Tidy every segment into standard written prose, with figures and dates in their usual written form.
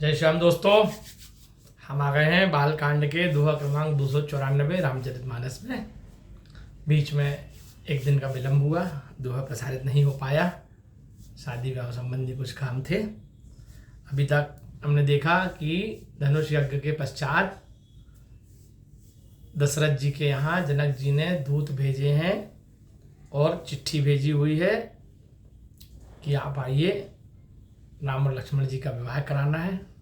जय श्याम दोस्तों, हम आ गए हैं बालकांड के दोहा क्रमांक 294 रामचरितमानस में। बीच में एक दिन का विलंब हुआ, दोहा प्रसारित नहीं हो पाया, शादी विवाह संबंधी कुछ काम थे। अभी तक हमने देखा कि धनुष यज्ञ के पश्चात दशरथ जी के यहाँ जनक जी ने दूत भेजे हैं और चिट्ठी भेजी हुई है कि आप आइए, राम और लक्ष्मण जी का विवाह कराना है,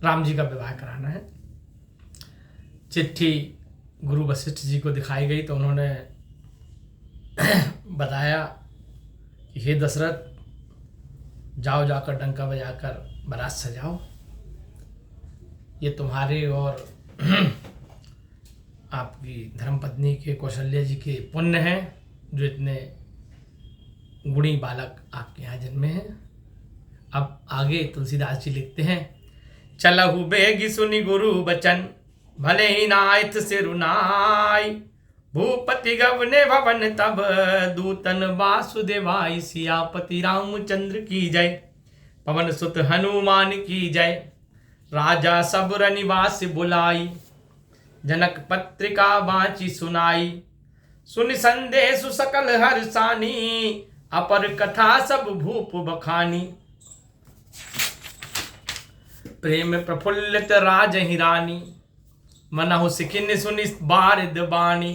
राम जी का विवाह कराना है। चिट्ठी गुरु वशिष्ठ जी को दिखाई गई तो उन्होंने बताया कि हे दशरथ, जाओ जाकर डंका बजाकर बारात सजाओ। ये तुम्हारे और आपकी धर्मपत्नी के कौशल्या जी के पुण्य हैं जो इतने गुणी बालक आपके यहाँ जन्मे हैं। अब आगे तुलसीदास जी लिखते हैं, चलहु बेगी सुनि गुरु बचन, भले ही नायत से रुनाई। भूपति गवने भवन तब, दूतन वासुदेवाई। सियापति रामचंद्र की जय, पवन सुत हनुमान की जय। राजा सबुर निवास बुलाई, जनक पत्रिका बाँची सुनाई। सुनि संदेश सकल हर्षानी, अपर कथा सब भूप बखानी। प्रेम प्रफुल्लित राज हिरानी, मनहु सिखिन सुनि बारिद बानी।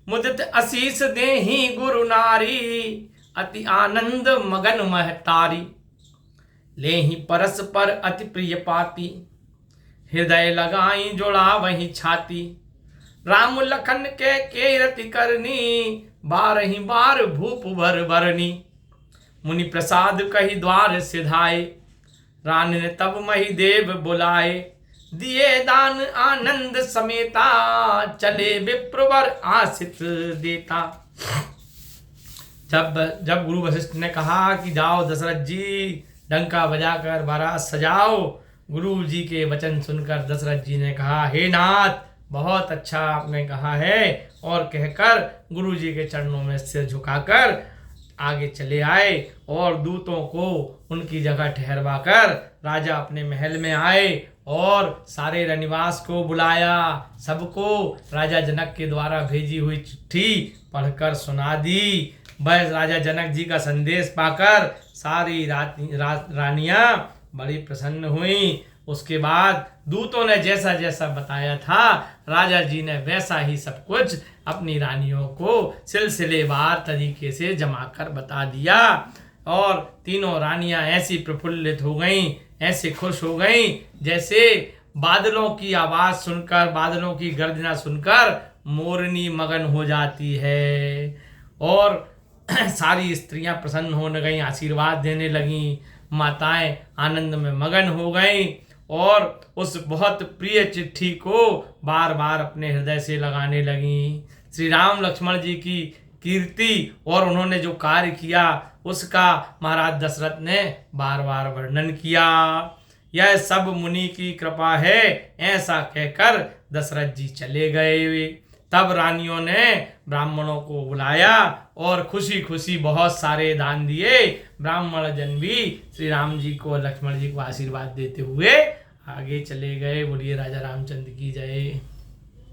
मुदित आशीष देहि गुरु नारी, अति आनंद मगन महतारी। लेहि परस्पर अति प्रिय पाती, हृदय लगाई जोड़ा वही छाती। राम लखन के रति करनी, बारहि बार भूप भर भरनी। मुनि प्रसाद कही द्वार सिधाए, रानी ने तब मही देव बुलाए। दिए दान आनंद समेता, चले विप्रवर आसित देता। जब गुरु वशिष्ठ ने कहा कि जाओ दशरथ जी, डंका बजाकर बारात सजाओ, गुरु जी के वचन सुनकर दशरथ जी ने कहा, हे नाथ, बहुत अच्छा आपने कहा है। और कहकर गुरु जी के चरणों में सिर झुकाकर आगे चले आए और दूतों को उनकी जगह ठहरवा कर राजा अपने महल में आए और सारे रनिवास को बुलाया। सबको राजा जनक के द्वारा भेजी हुई चिट्ठी पढ़कर सुना दी। बस राजा जनक जी का संदेश पाकर सारी रानियां बड़ी प्रसन्न हुई। उसके बाद दूतों ने जैसा जैसा बताया था, राजा जी ने वैसा ही सब कुछ अपनी रानियों को सिलसिलेवार तरीके से जमा कर बता दिया। और तीनों रानियां ऐसी प्रफुल्लित हो गईं, ऐसे खुश हो गईं, जैसे बादलों की आवाज़ सुनकर, बादलों की गर्जना सुनकर मोरनी मगन हो जाती है। और सारी स्त्रियां प्रसन्न होने गईं, आशीर्वाद देने लगीं, माताएं आनंद में मगन हो गईं और उस बहुत प्रिय चिट्ठी को बार बार अपने हृदय से लगाने लगीं। श्री राम लक्ष्मण जी की कीर्ति और उन्होंने जो कार्य किया उसका महाराज दशरथ ने बार बार वर्णन किया। यह सब मुनि की कृपा है, ऐसा कहकर दशरथ जी चले गए। तब रानियों ने ब्राह्मणों को बुलाया और खुशी खुशी बहुत सारे दान दिए। ब्राह्मण जन भी श्री राम जी को, लक्ष्मण जी को आशीर्वाद देते हुए आगे चले गए। बोलिए राजा रामचंद्र की जय।